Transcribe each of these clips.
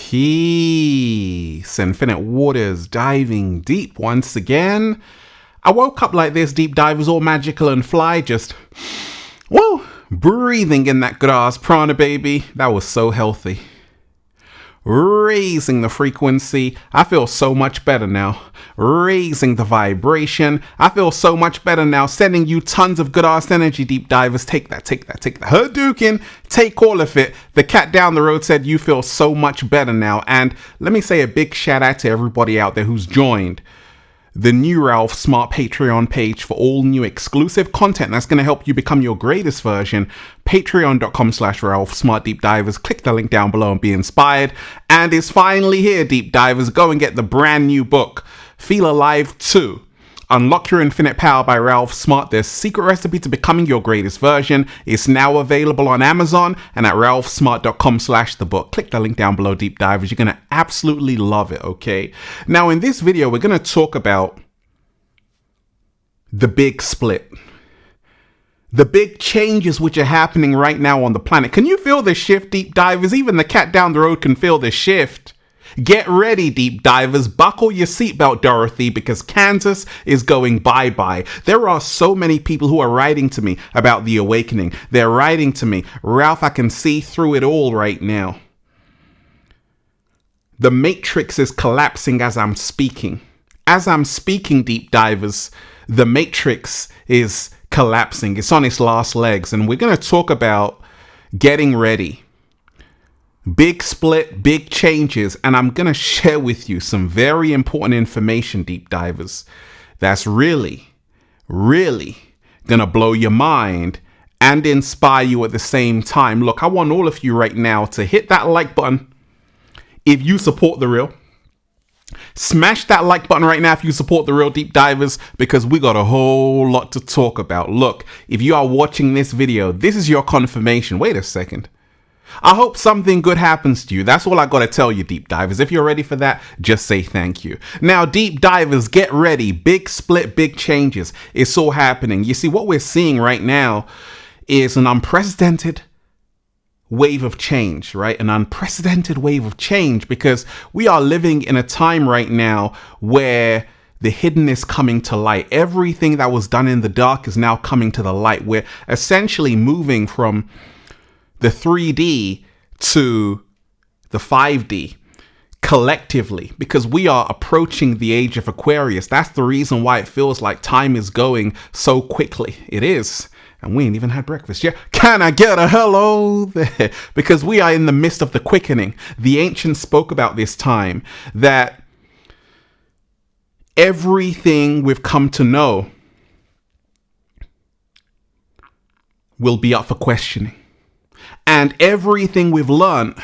Peace, infinite waters, diving deep once again. I woke up like this, deep divers, all magical and fly, just, whoa, breathing in that grass prana, baby. That was so healthy. Raising the frequency, I feel so much better now. Raising the vibration, I feel so much better now. Sending you tons of good ass energy, deep divers. Take that. Hadouken, take all of it. The cat down the road said you feel so much better now. And let me say a big shout out to everybody out there who's joined the new Ralph Smart Patreon page for all new exclusive content that's going to help you become your greatest version. Patreon.com/Ralph Smart Deep Divers. Click the link down below and be inspired. And it's finally here, deep divers. Go and get the brand new book, Feel Alive 2. Unlock Your Infinite Power by Ralph Smart. Their secret recipe to becoming your greatest version is now available on Amazon and at ralphsmart.com/thebook. Click the link down below, deep divers. You're going to absolutely love it, okay? Now, in this video, we're going to talk about the big split. The big changes which are happening right now on the planet. Can you feel the shift, deep divers? Even the cat down the road can feel the shift. Get ready, deep divers. Buckle your seatbelt, Dorothy, because Kansas is going bye-bye. There are so many people who are writing to me about the awakening. They're writing to me, Ralph, I can see through it all right now. The matrix is collapsing as I'm speaking. As I'm speaking, deep divers, the matrix is collapsing. It's on its last legs. And we're going to talk about getting ready. Big split, big changes, and I'm going to share with you some very important information, deep divers, that's really going to blow your mind and inspire you at the same time. Look, I want all of you right now to hit that like button if you support the real. Smash that like button right now if you support the real, deep divers, because we got a whole lot to talk about. Look, if you are watching this video, this is your confirmation. Wait a second. I hope something good happens to you. That's all I got to tell you, deep divers. If you're ready for that, just say thank you. Now, deep divers, get ready. Big split, big changes. It's all happening. You see, what we're seeing right now is an unprecedented wave of change, right? An unprecedented wave of change, because we are living in a time right now where the hidden is coming to light. Everything that was done in the dark is now coming to the light. We're essentially moving from the 3D to the 5D collectively, because we are approaching the age of Aquarius. That's the reason why it feels like time is going so quickly. It is. And we ain't even had breakfast yet. Can I get a hello there? Because we are in the midst of the quickening. The ancients spoke about this time, that everything we've come to know will be up for questioning. And everything we've learned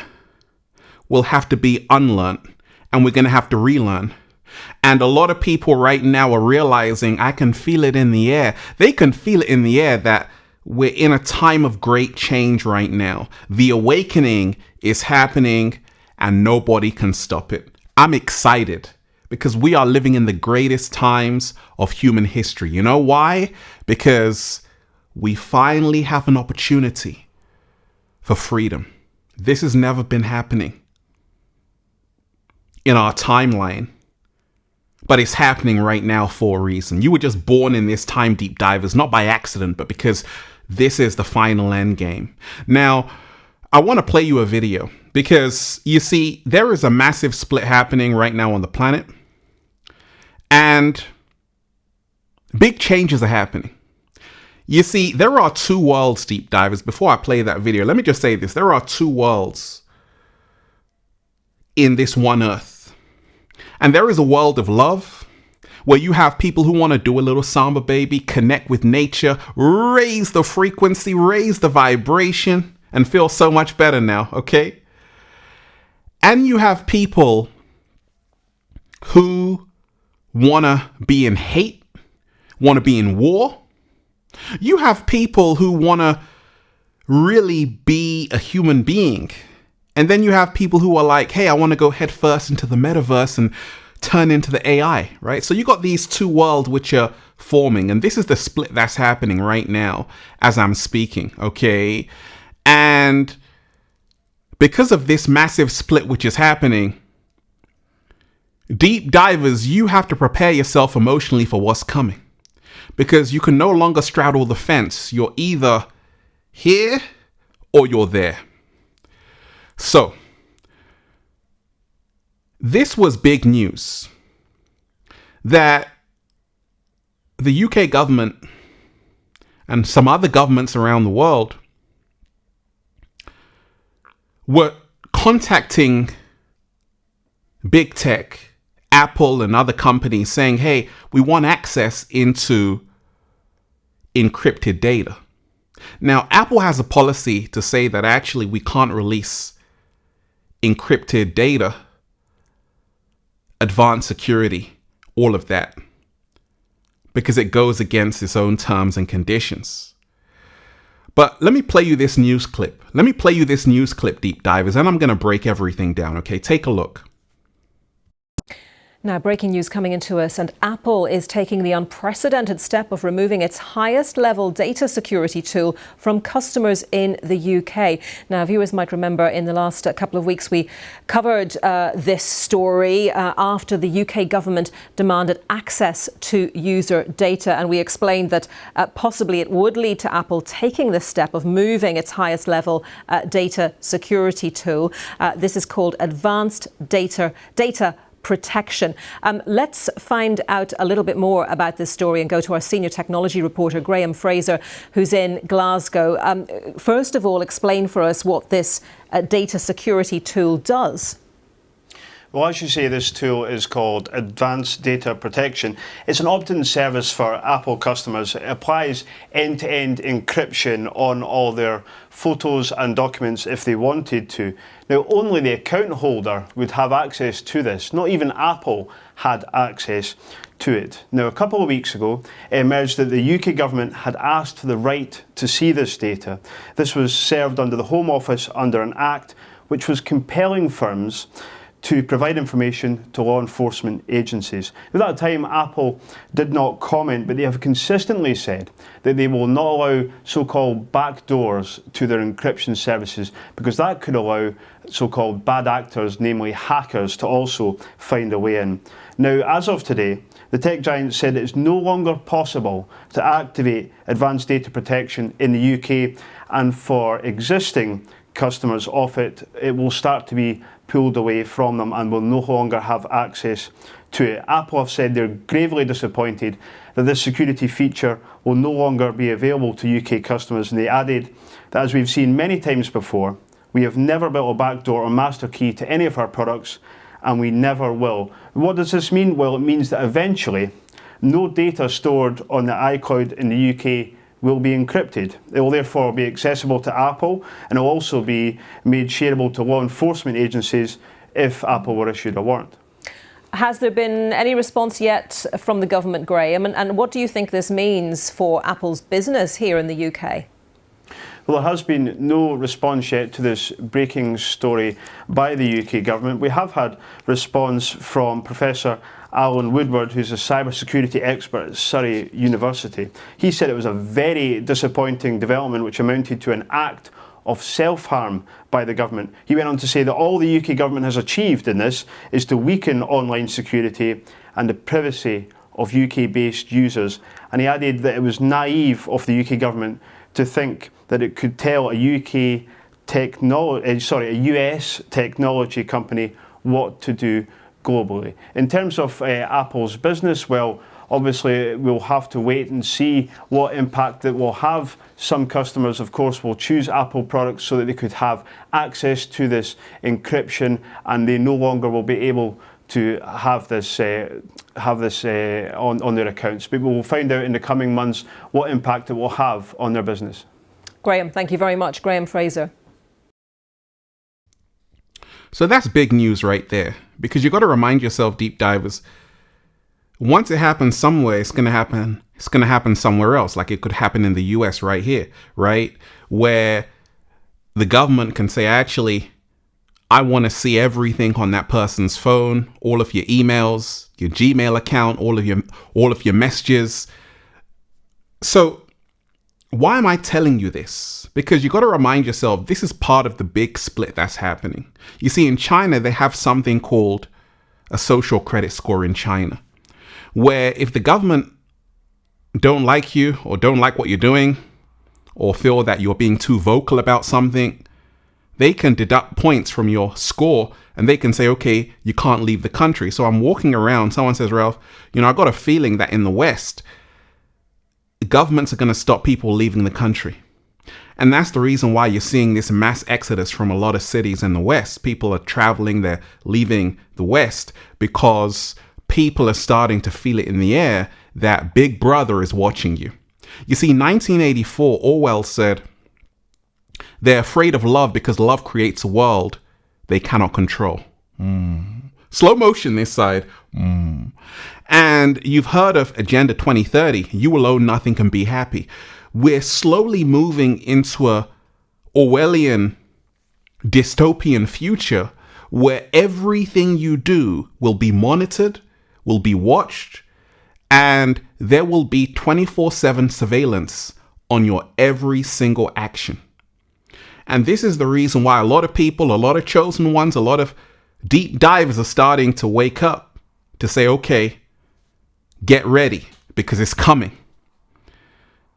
will have to be unlearned, and we're going to have to relearn. And a lot of people right now are realizing, I can feel it in the air. They can feel it in the air that we're in a time of great change right now. The awakening is happening and nobody can stop it. I'm excited because we are living in the greatest times of human history. You know why? Because we finally have an opportunity for freedom. This has never been happening in our timeline, but it's happening right now for a reason. You were just born in this time, deep divers, not by accident, but because this is the final end game. Now, I want to play you a video because you see, there is a massive split happening right now on the planet, and big changes are happening. You see, there are two worlds, deep divers. Before I play that video, let me just say this. There are two worlds in this one earth. And there is a world of love where you have people who want to do a little samba, baby, connect with nature, raise the frequency, raise the vibration, and feel so much better now, okay? And you have people who want to be in hate, want to be in war. You have people who want to really be a human being. And then you have people who are like, hey, I want to go head first into the metaverse and turn into the AI, right? So you got these two worlds which are forming. And this is the split that's happening right now as I'm speaking, okay? And because of this massive split which is happening, deep divers, you have to prepare yourself emotionally for what's coming, because you can no longer straddle the fence. You're either here or you're there. So this was big news that the UK government and some other governments around the world were contacting big tech, Apple and other companies, saying, hey, we want access into encrypted data. Now, Apple has a policy to say that actually we can't release encrypted data, advanced security, all of that, because it goes against its own terms and conditions. But let me play you this news clip. Deep divers, and I'm going to break everything down. Okay, take a look. Now, breaking news coming into us, and Apple is taking the unprecedented step of removing its highest level data security tool from customers in the UK. Now, viewers might remember in the last couple of weeks we covered this story after the UK government demanded access to user data, and we explained that possibly it would lead to Apple taking this step of moving its highest level data security tool. This is called Advanced Data Protection. Let's find out a little bit more about this story and go to our senior technology reporter, Graham Fraser, who's in Glasgow. First of all, explain for us what this data security tool does. Well, as you say, this tool is called Advanced Data Protection. It's an opt-in service for Apple customers. It applies end-to-end encryption on all their photos and documents if they wanted to. Now, only the account holder would have access to this. Not even Apple had access to it. Now, a couple of weeks ago, it emerged that the UK government had asked for the right to see this data. This was served under the Home Office under an act which was compelling firms to provide information to law enforcement agencies. At that time, Apple did not comment, but they have consistently said that they will not allow so-called backdoors to their encryption services, because that could allow so-called bad actors, namely hackers, to also find a way in. Now, as of today, the tech giant said it's no longer possible to activate advanced data protection in the UK, and for existing customers of it, it will start to be pulled away from them and will no longer have access to it. Apple have said they're gravely disappointed that this security feature will no longer be available to UK customers, and they added that, as we've seen many times before, we have never built a backdoor or master key to any of our products, and we never will. What does this mean? Well, it means that eventually no data stored on the iCloud in the UK will be encrypted. It will therefore be accessible to Apple, and it will also be made shareable to law enforcement agencies if Apple were issued a warrant. Has there been any response yet from the government, Graham? And what do you think this means for Apple's business here in the UK? Well, there has been no response yet to this breaking story by the UK government. We have had response from Professor Alan Woodward, who's a cybersecurity expert at Surrey University. He said it was a very disappointing development which amounted to an act of self-harm by the government. He went on to say that all the UK government has achieved in this is to weaken online security and the privacy of UK-based users. And he added that it was naive of the UK government to think that it could tell a US technology company what to do globally. In terms of Apple's business, well, obviously we'll have to wait and see what impact it will have. Some customers, of course, will choose Apple products so that they could have access to this encryption, and they no longer will be able to have this on their accounts. But we will find out in the coming months what impact it will have on their business. Graham, thank you very much. Graham Fraser. So that's big news right there, because you've got to remind yourself, deep divers, once it happens somewhere, it's going to happen somewhere else. Like it could happen in the US right here, right? Where the government can say, actually, I want to see everything on that person's phone, all of your emails, your Gmail account, all of your messages. So Why am I telling you this? Because you got to remind yourself, this is part of the big split that's happening. You see, in China, they have something called a social credit score in China, where if the government don't like you or don't like what you're doing or feel that you're being too vocal about something, they can deduct points from your score and they can say, okay, you can't leave the country. So I'm walking around, someone says, Ralph, I got a feeling that in the West, governments are going to stop people leaving the country. And that's the reason why you're seeing this mass exodus from a lot of cities in the West. People are traveling, they're leaving the West because people are starting to feel it in the air that Big Brother is watching you. You see, 1984, Orwell said, they're afraid of love because love creates a world they cannot control. Slow motion this side. And you've heard of Agenda 2030. You alone, nothing can be happy. We're slowly moving into a Orwellian dystopian future where everything you do will be monitored, will be watched, and there will be 24/7 surveillance on your every single action. And this is the reason why a lot of people, a lot of chosen ones, a lot of deep divers are starting to wake up to say, okay, get ready because it's coming.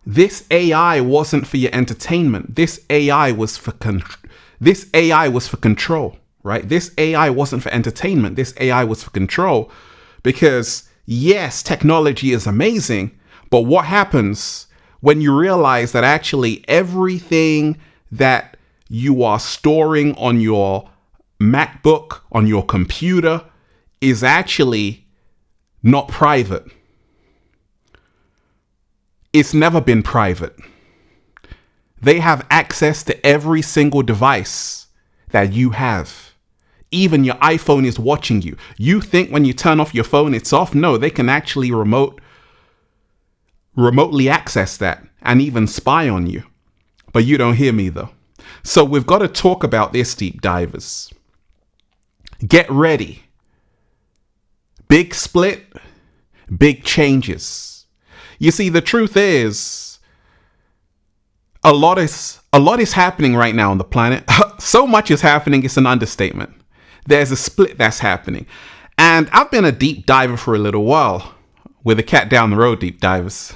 This AI wasn't for your entertainment. This AI was for control, right? This AI wasn't for entertainment. This AI was for control because yes, technology is amazing, but what happens when you realize that actually everything that you are storing on your MacBook, on your computer, is actually not private? It's never been private. They have access to every single device that you have. Even your iPhone is watching you. You think when you turn off your phone, it's off. No, they can actually remotely access that and even spy on you. But you don't hear me though. So we've got to talk about this, deep divers. Get ready. Big split, big changes. You see, the truth is, a lot is happening right now on the planet. So much is happening, it's an understatement. There's a split that's happening. And I've been a deep diver for a little while. With a cat down the road, deep divers.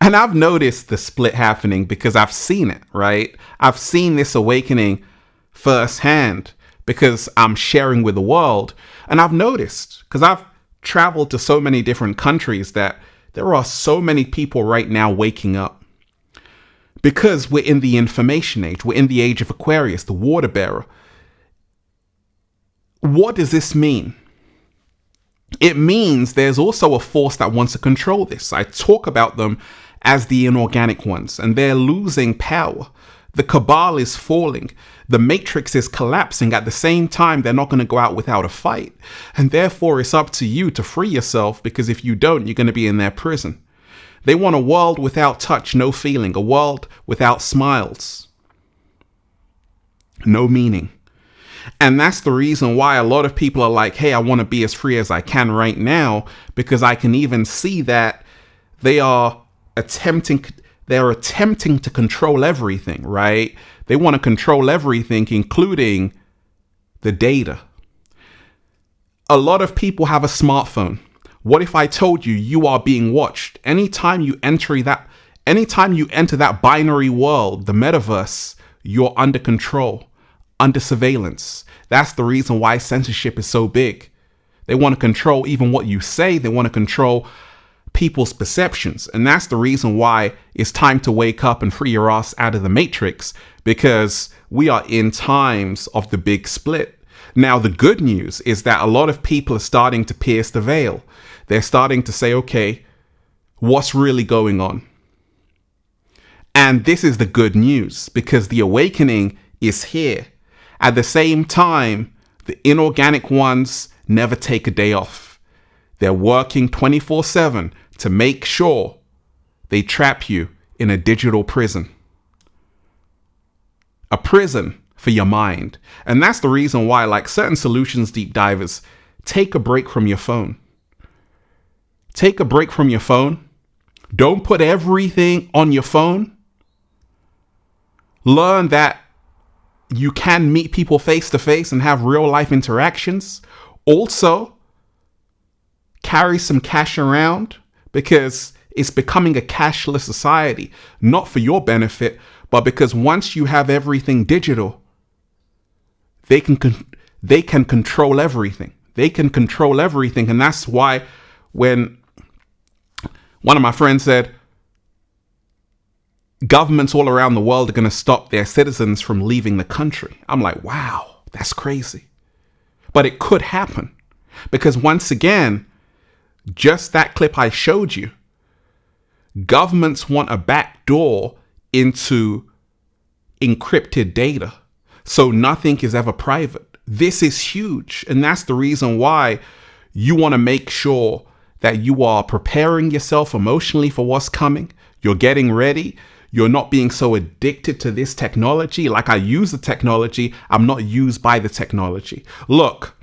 And I've noticed the split happening because I've seen it, right? I've seen this awakening firsthand because I'm sharing with the world. And I've noticed, because I've traveled to so many different countries, that there are so many people right now waking up. Because we're in the information age. We're in the age of Aquarius, the water bearer. What does this mean? It means there's also a force that wants to control this. I talk about them as the inorganic ones, and they're losing power. The cabal is falling. The matrix is collapsing. At the same time, they're not going to go out without a fight. And therefore, it's up to you to free yourself, because if you don't, you're going to be in their prison. They want a world without touch, no feeling. A world without smiles. No meaning. And that's the reason why a lot of people are like, hey, I want to be as free as I can right now, because I can even see that they are attempting to control everything, right? They want to control everything, including the data. A lot of people have a smartphone. What if I told you you are being watched? Anytime you enter that binary world, the metaverse, you're under control, under surveillance. That's the reason why censorship is so big. They want to control even what you say. They want to control people's perceptions. And that's the reason why it's time to wake up and free your ass out of the matrix, because we are in times of the big split. Now, the good news is that a lot of people are starting to pierce the veil. They're starting to say, okay, what's really going on? And this is the good news, because the awakening is here. At the same time, the inorganic ones never take a day off. They're working 24/7 to make sure they trap you in a digital prison. A prison for your mind. And that's the reason why, like certain solutions deep divers, take a break from your phone. Take a break from your phone. Don't put everything on your phone. Learn that you can meet people face to face and have real life interactions. Also, carry some cash around, because it's becoming a cashless society, not for your benefit, but because once you have everything digital, they can control everything. They can control everything. And that's why when one of my friends said, governments all around the world are going to stop their citizens from leaving the country, I'm like, wow, that's crazy. But it could happen, because once again, just that clip I showed you, governments want a back door into encrypted data, so nothing is ever private. This is huge, and that's the reason why you want to make sure that you are preparing yourself emotionally for what's coming. You're getting ready. You're not being so addicted to this technology. Like, I use the technology, I'm not used by the technology. Look,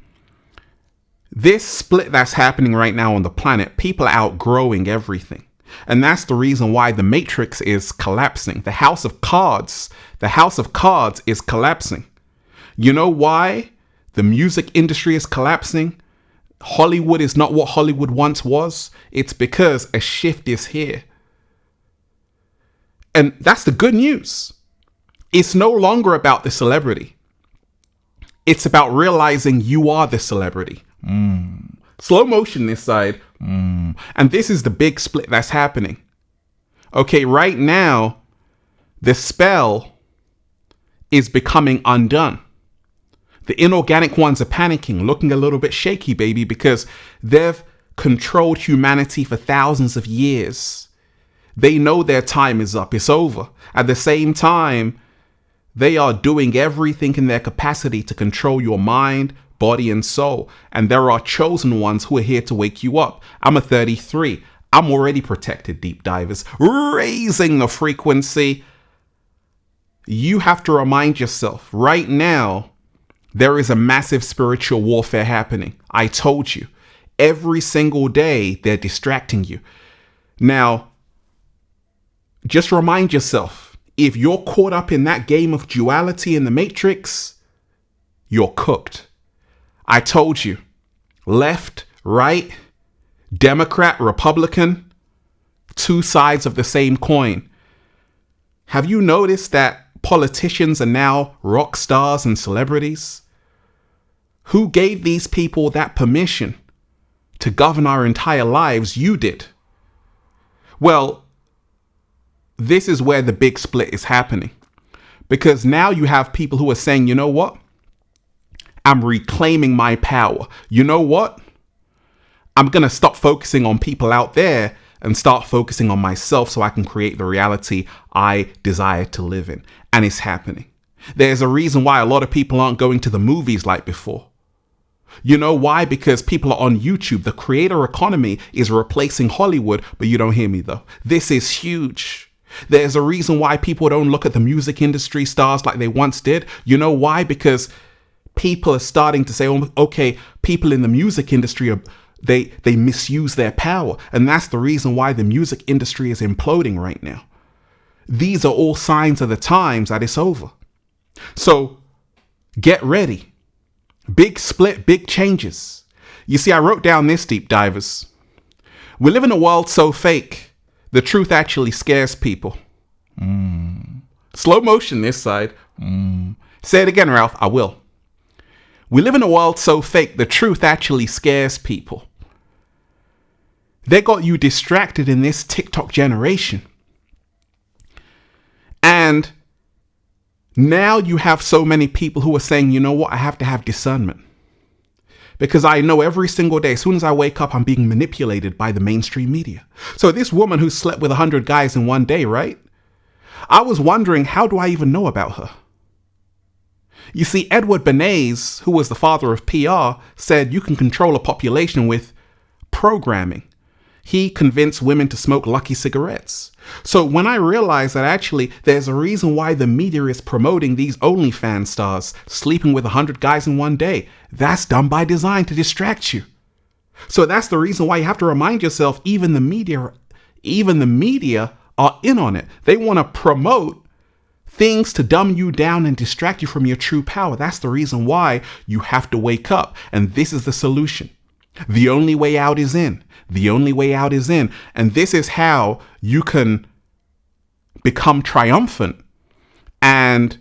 this split that's happening right now on the planet, people are outgrowing everything. And that's the reason why the Matrix is collapsing. The House of Cards is collapsing. You know why the music industry is collapsing? Hollywood is not what Hollywood once was. It's because a shift is here. And that's the good news. It's no longer about the celebrity. It's about realizing you are the celebrity. Slow motion this side. And this is the big split that's happening. Okay, right now, the spell is becoming undone. The inorganic ones are panicking, looking a little bit shaky, baby, because they've controlled humanity for thousands of years. They know their time is up. It's over. At the same time, they are doing everything in their capacity to control your mind, body, and soul. And there are chosen ones who are here to wake you up. I'm a 33. I'm already protected, deep divers. Raising the frequency. You have to remind yourself right now, there is a massive spiritual warfare happening. I told you. Every single day, they're distracting you. Now, just remind yourself, if you're caught up in that game of duality in the Matrix, you're cooked. I told you, left, right, Democrat, Republican, two sides of the same coin. Have you noticed that politicians are now rock stars and celebrities? Who gave these people that permission to govern our entire lives? You did. Well, this is where the big split is happening. Because now you have people who are saying, you know what? I'm reclaiming my power. You know what? I'm going to stop focusing on people out there and start focusing on myself so I can create the reality I desire to live in. And it's happening. There's a reason why a lot of people aren't going to the movies like before. You know why? Because people are on YouTube. The creator economy is replacing Hollywood, but you don't hear me though. This is huge. There's a reason why people don't look at the music industry stars like they once did. You know why? Because people are starting to say, oh, okay, people in the music industry they misuse their power. And that's the reason why the music industry is imploding right now. These are all signs of the times that it's over. So get ready. Big split, big changes. You see, I wrote down this, deep divers. We live in a world so fake, the truth actually scares people. Slow motion this side. Say it again, Ralph. I will. We live in a world so fake, the truth actually scares people. They got you distracted in this TikTok generation. And now you have so many people who are saying, you know what, I have to have discernment. Because I know every single day, as soon as I wake up, I'm being manipulated by the mainstream media. So this woman who slept with 100 guys in one day, right? I was wondering, how do I even know about her? You see, Edward Bernays, who was the father of PR, said you can control a population with programming. He convinced women to smoke Lucky cigarettes. So when I realized that actually there's a reason why the media is promoting these OnlyFans stars sleeping with 100 guys in one day, that's done by design to distract you. So that's the reason why you have to remind yourself, even the media Even the media are in on it. They want to promote things to dumb you down and distract you from your true power. That's the reason why you have to wake up. And this is the solution. The only way out is in. The only way out is in. And this is how you can become triumphant and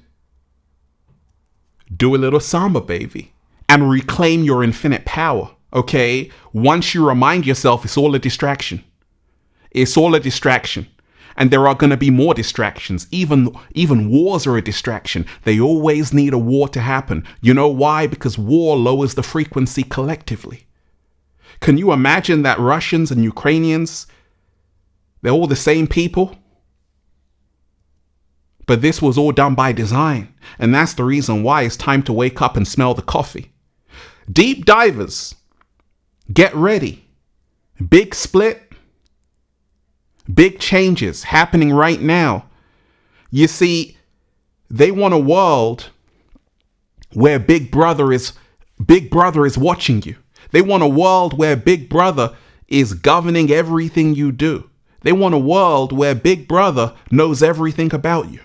do a little samba, baby, and reclaim your infinite power. Okay? Once you remind yourself it's all a distraction. It's all a distraction. And there are going to be more distractions. Even wars are a distraction. They always need a war to happen. You know why? Because war lowers the frequency collectively. Can you imagine that Russians and Ukrainians, they're all the same people? But this was all done by design. And that's the reason why it's time to wake up and smell the coffee. Deep divers, get ready. Big split. Big changes happening right now. You see, they want a world where Big Brother is watching you. They want a world where Big Brother is governing everything you do. They want a world where Big Brother knows everything about you.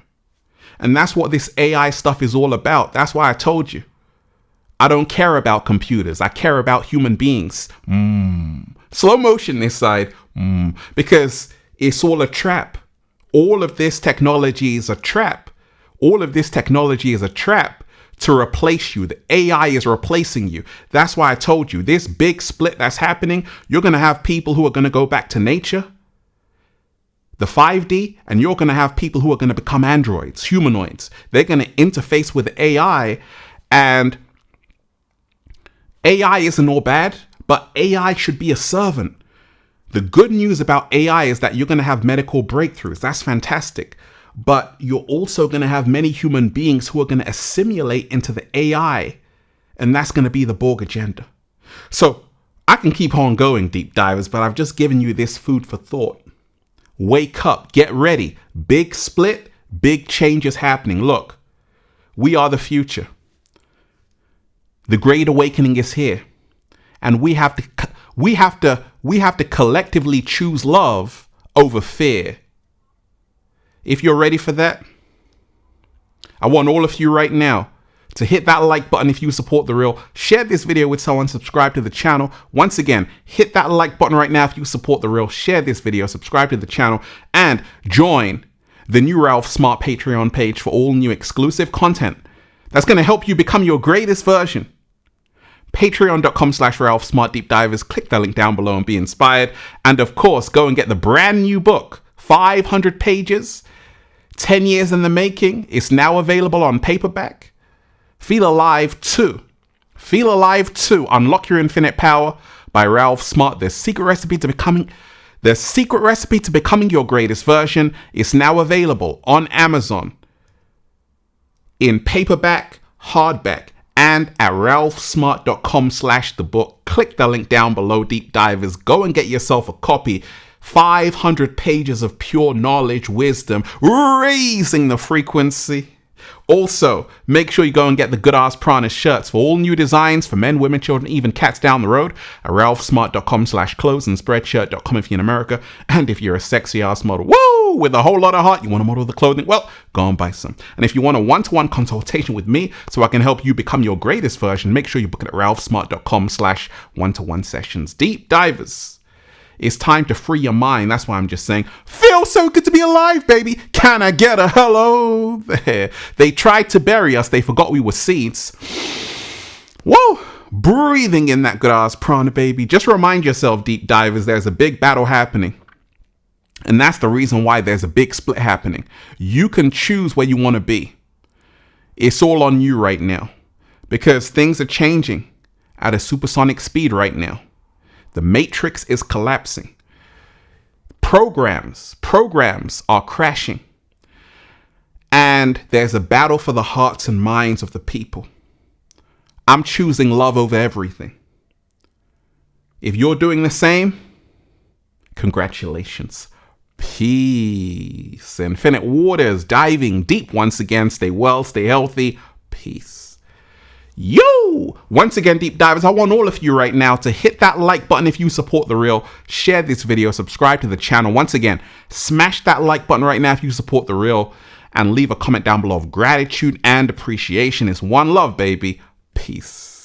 And that's what this AI stuff is all about. That's why I told you. I don't care about computers. I care about human beings. Slow motion this side. Because it's all a trap. All of this technology is a trap. All of this technology is a trap to replace you. The AI is replacing you. That's why I told you this big split that's happening. You're going to have people who are going to go back to nature, the 5D, and you're going to have people who are going to become androids, humanoids. They're going to interface with AI, and AI isn't all bad, but AI should be a servant. The good news about AI is that you're going to have medical breakthroughs. That's fantastic. But you're also going to have many human beings who are going to assimilate into the AI. And that's going to be the Borg agenda. So I can keep on going, deep divers, but I've just given you this food for thought. Wake up, get ready. Big split, big changes happening. Look, we are the future. The Great Awakening is here. And we have to collectively choose love over fear. If you're ready for that, I want all of you right now to hit that like button if you support The Real. Share this video with someone, subscribe to the channel. Once again, hit that like button right now if you support The Real. Share this video, subscribe to the channel, and join the new Ralph Smart Patreon page for all new exclusive content that's going to help you become your greatest version. Patreon.com/Ralph Smart Deep Divers. Click the link down below and be inspired. And of course, go and get the brand new book, 500 pages, 10 years in the making. It's now available on paperback. Feel Alive 2. Feel Alive 2. Unlock Your Infinite Power by Ralph Smart. The secret recipe to becoming your greatest version is now available on Amazon in paperback, hardback, and at ralphsmart.com/thebook. Click the link down below, deep divers. Go and get yourself a copy. 500 pages of pure knowledge, wisdom, raising the frequency. Also, make sure you go and get the Good Ass Prana shirts for all new designs for men, women, children, even cats down the road at ralphsmart.com/clothes and spreadshirt.com if you're in America. And if you're a sexy ass model, woo, with a whole lot of heart, you want to model the clothing, well, go and buy some. And if you want a one-to-one consultation with me so I can help you become your greatest version, make sure you book it at ralphsmart.com/one-to-one sessions. Deep divers. It's time to free your mind. That's why I'm just saying, feels so good to be alive, baby. Can I get a hello there? They tried to bury us. They forgot we were seeds. Whoa. Breathing in that good ass prana, baby. Just remind yourself, deep divers, there's a big battle happening. And that's the reason why there's a big split happening. You can choose where you want to be. It's all on you right now. Because things are changing at a supersonic speed right now. The matrix is collapsing. Programs are crashing. And there's a battle for the hearts and minds of the people. I'm choosing love over everything. If you're doing the same, congratulations. Peace. Infinite waters, diving deep once again. Stay well, stay healthy. Peace. Yo! Once again, deep divers, I want all of you right now to hit that like button if you support the real, share this video, subscribe to the channel. Once again, smash that like button right now if you support the real, and leave a comment down below of gratitude and appreciation. It's one love, baby. Peace.